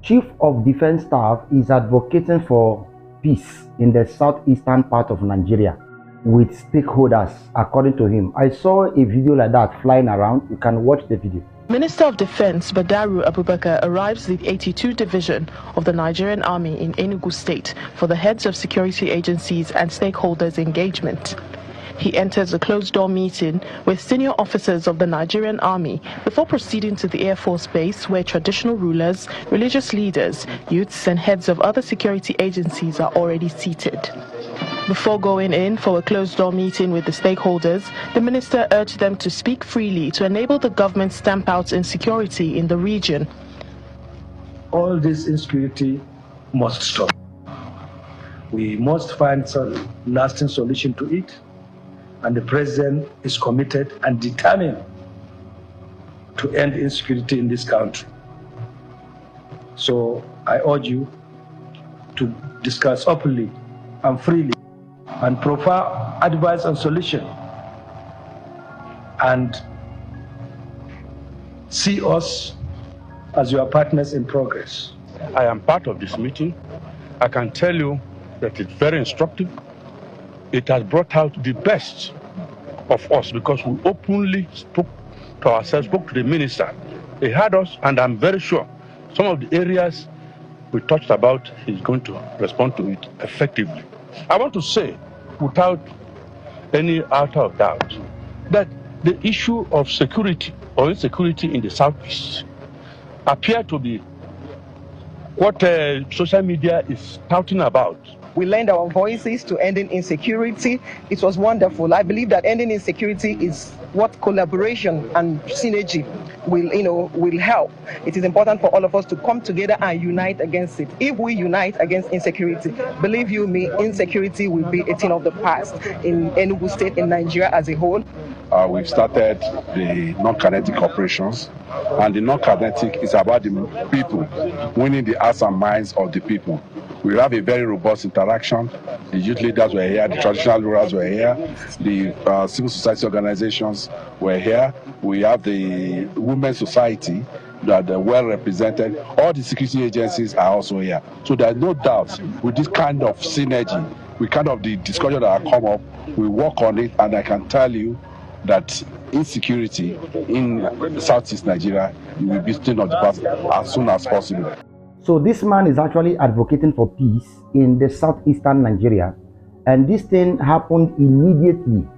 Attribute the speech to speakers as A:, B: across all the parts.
A: Chief of Defense Staff is advocating for peace in the southeastern part of Nigeria with stakeholders, according to him. I saw a video like that flying around. You can watch the video.
B: Minister of Defense Badaru Abubakar arrives at the 82 Division of the Nigerian Army in Enugu State for the heads of security agencies and stakeholders engagement. He enters a closed-door meeting with senior officers of the Nigerian Army before proceeding to the Air Force Base, where traditional rulers, religious leaders, youths and heads of other security agencies are already seated. Before going in for a closed-door meeting with the stakeholders, the minister urged them to speak freely to enable the government stamp out insecurity in the region.
C: All this insecurity must stop. We must find some lasting solution to it. And the president is committed and determined to end insecurity in this country. So I urge you to discuss openly and freely and provide advice and solution, and see us as your partners in progress.
D: I am part of this meeting. I can tell you that it's very instructive. It has brought out the best of us because we openly spoke to ourselves, spoke to the minister. He heard us, and I'm very sure some of the areas we touched about, he's going to respond to it effectively. I want to say, without any outer of doubt, that the issue of security or insecurity in the southeast appear to be what social media is touting about.
E: We lend our voices to ending insecurity. It was wonderful. I believe that ending insecurity is what collaboration and synergy will help. It is important for all of us to come together and unite against it. If we unite against insecurity, believe you me, insecurity will be a thing of the past in Enugu State, in Nigeria as a whole.
F: We've started the non-kinetic operations, and the non-kinetic is about the people, winning the hearts and minds of the people. We have a very robust interaction. The youth leaders were here, the traditional rulers were here, the civil society organizations were here. We have the women's society that are well represented. All the security agencies are also here. So there's no doubt with this kind of synergy, with kind of the discussion that have come up, we work on it, and I can tell you that insecurity in Southeast Nigeria will be still of the past as soon as possible.
A: So this man is actually advocating for peace in the southeastern Nigeria, and this thing happened immediately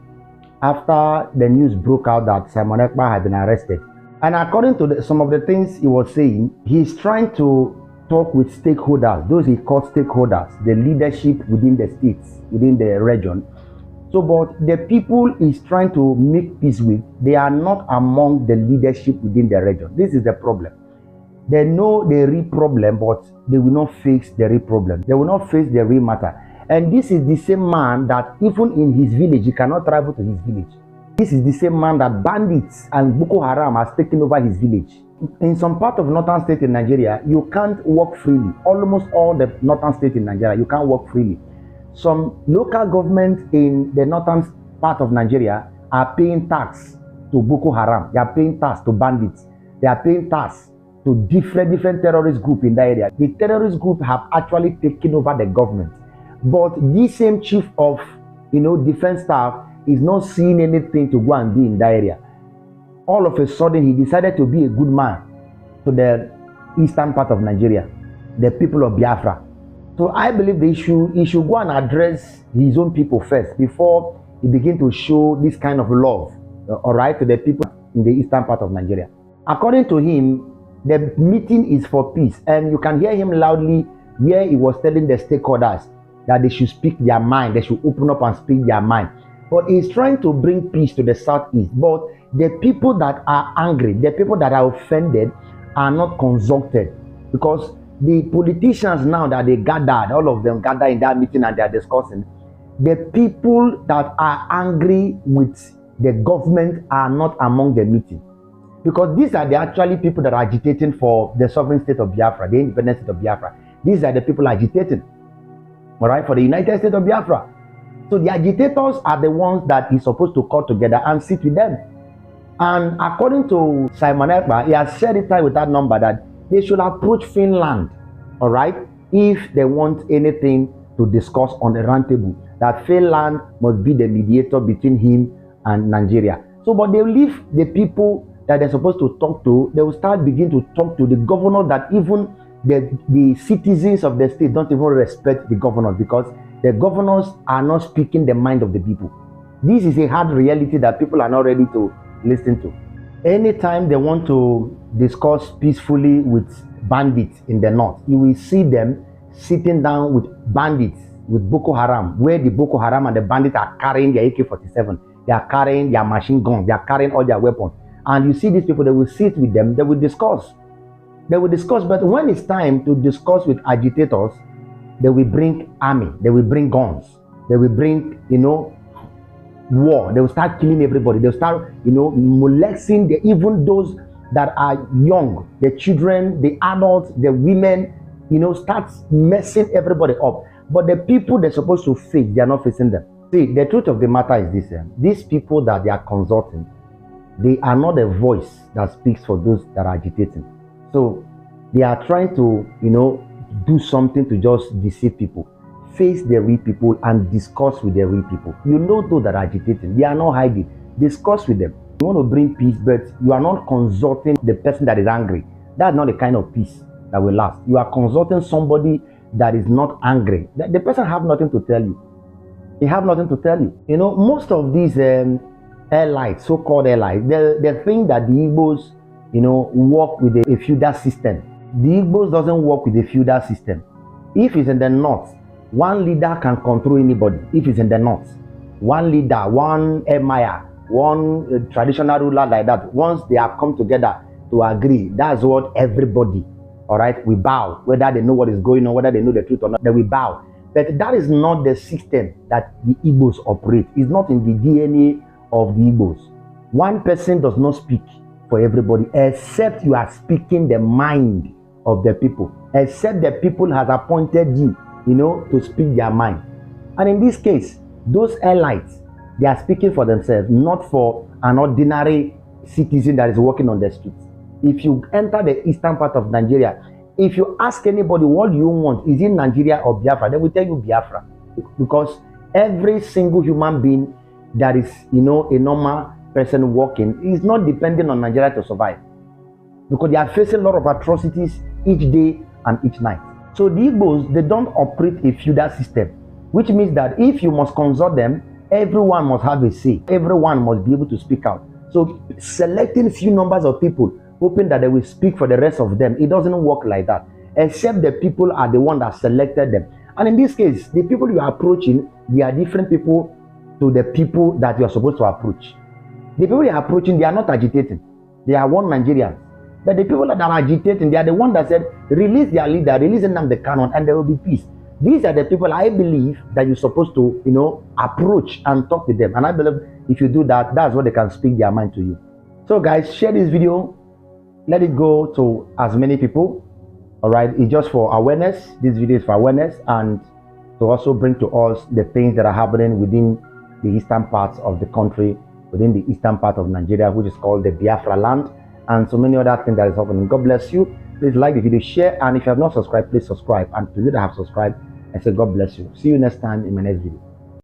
A: after the news broke out that Simon Ekpa had been arrested. And according to some of the things he was saying, he's trying to talk with stakeholders, those he calls stakeholders, the leadership within the states, within the region. So, but the people he's trying to make peace with, they are not among the leadership within the region. This is the problem. They know the real problem, but they will not face the real problem. They will not face the real matter. And this is the same man that even in his village, he cannot travel to his village. This is the same man that bandits and Boko Haram has taken over his village. In some part of northern state in Nigeria, you can't walk freely. Almost all the northern state in Nigeria, you can't walk freely. Some local governments in the northern part of Nigeria are paying tax to Boko Haram. They are paying tax to bandits. They are paying tax to different terrorist groups in that area. The terrorist group have actually taken over the government. But this same chief of defense staff is not seeing anything to go and do in that area. All of a sudden, he decided to be a good man to the eastern part of Nigeria, the people of Biafra. So I believe he should go and address his own people first before he begin to show this kind of love, all right, to the people in the eastern part of Nigeria. According to him, the meeting is for peace, and you can hear him loudly where he was telling the stakeholders that they should speak their mind, they should open up and speak their mind. But he's trying to bring peace to the southeast. But the people that are angry, the people that are offended, are not consulted, because the politicians now that they gathered, all of them gather in that meeting and they are discussing, the people that are angry with the government are not among the meeting. Because these are the actually people that are agitating for the sovereign state of Biafra, the independent state of Biafra. These are the people agitating, all right, for the United States of Biafra. So the agitators are the ones that he's supposed to call together and sit with them. And according to Simon Ekpa, he has shared it with that number that they should approach Finland all right, if they want anything to discuss on the round table, that Finland must be the mediator between him and Nigeria. So, but they leave the people that they're supposed to talk to. They will start begin to talk to the governor that even the citizens of the state don't even respect the governors, because the governors are not speaking the mind of the people. This is a hard reality that people are not ready to listen to. Anytime they want to discuss peacefully with bandits in the north, you will see them sitting down with bandits, with Boko Haram, where the Boko Haram and the bandits are carrying their AK-47, they are carrying their machine guns, they are carrying all their weapons. And you see these people, they will sit with them, they will discuss. They will discuss, but when it's time to discuss with agitators, they will bring army, they will bring guns, they will bring, war. They will start killing everybody. They will start, molesting even those that are young, the children, the adults, the women, start messing everybody up. But the people they're supposed to face, they are not facing them. See, the truth of the matter is this: these people that they are consulting, they are not a voice that speaks for those that are agitating. So they are trying to, do something to just deceive people. Face the real people and discuss with the real people. Those that are agitating, they are not hiding. Discuss with them. You want to bring peace, but you are not consulting the person that is angry. That's not the kind of peace that will last. You are consulting somebody that is not angry. The person have nothing to tell you. They have nothing to tell you. Most of these allies, so-called allies, they think that the Igbos, work with a feudal system. The Igbos doesn't work with a feudal system. If it's in the north, one leader can control anybody. If it's in the north, one leader, one emir, one traditional ruler like that, once they have come together to agree, that's what everybody, all right, we bow. Whether they know what is going on, whether they know the truth or not, they will bow. But that is not the system that the Igbos operate. It's not in the DNA of the Igbos. One person does not speak for everybody, except you are speaking the mind of the people, except the people has appointed you, to speak their mind. And in this case, those elites, they are speaking for themselves, not for an ordinary citizen that is walking on the streets. If you enter the eastern part of Nigeria, if you ask anybody, what do you want? Is it Nigeria or Biafra? They will tell you Biafra. Because every single human being that is, a normal person walking is not depending on Nigeria to survive. Because they are facing a lot of atrocities each day and each night. So the Igbos, they don't operate a feudal system, which means that if you must consult them, everyone must have a say. Everyone must be able to speak out. So selecting few numbers of people, hoping that they will speak for the rest of them, it doesn't work like that. Except the people are the one that selected them. And in this case, the people you are approaching, they are different people to the people that you are supposed to approach. The people you are approaching, they are not agitating. They are one Nigerians. But the people that are agitating, they are the ones that said, release their leader, release them the cannon, and there will be peace. These are the people I believe that you're supposed to, approach and talk with them. And I believe if you do that, that's what they can speak their mind to you. So guys, share this video. Let it go to as many people. All right, it's just for awareness. This video is for awareness and to also bring to us the things that are happening within the eastern parts of the country, within the eastern part of Nigeria, which is called the Biafra land, and so many other things that is happening. God bless you. Please like the video, share, and if you have not subscribed, please subscribe. And to you that have subscribed, I say God bless you. See you next time in my next video.